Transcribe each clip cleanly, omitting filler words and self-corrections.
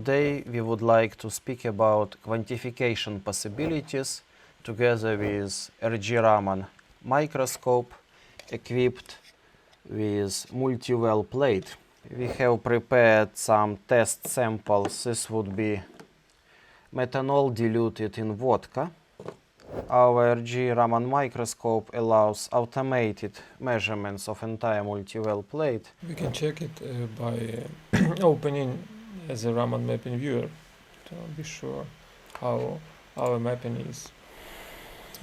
Today we would like to speak about quantification possibilities together with Raman microscope equipped with multi-well plate. We have prepared some test samples. This would be methanol diluted in vodka. Our Raman microscope allows automated measurements of entire multi-well plate. We can check it by opening the Raman mapping viewer to be sure how our mapping is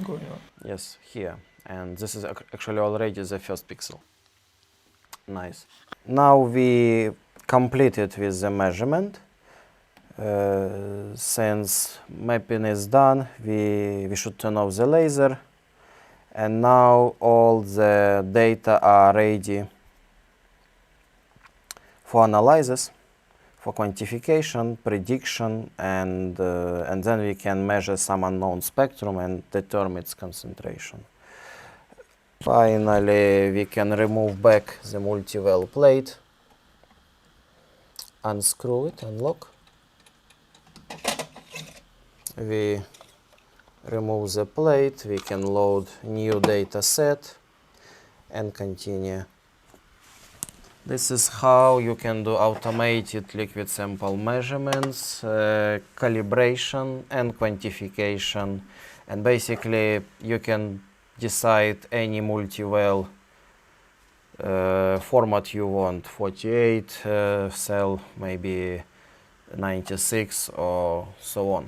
going on. Yes, here. And this is actually already the first pixel. Nice. Now we completed with the measurement. Since mapping is done, we should turn off the laser. And now all the data are ready for analysis, for quantification, prediction, and then we can measure some unknown spectrum and determine its concentration. Finally, we can remove back the multi-well plate, unscrew it, unlock. We remove the plate, we can load new data set and continue. This is how you can do automated liquid sample measurements, calibration and quantification, and basically you can decide any multi-well format you want, 48 cell, maybe 96 or so on.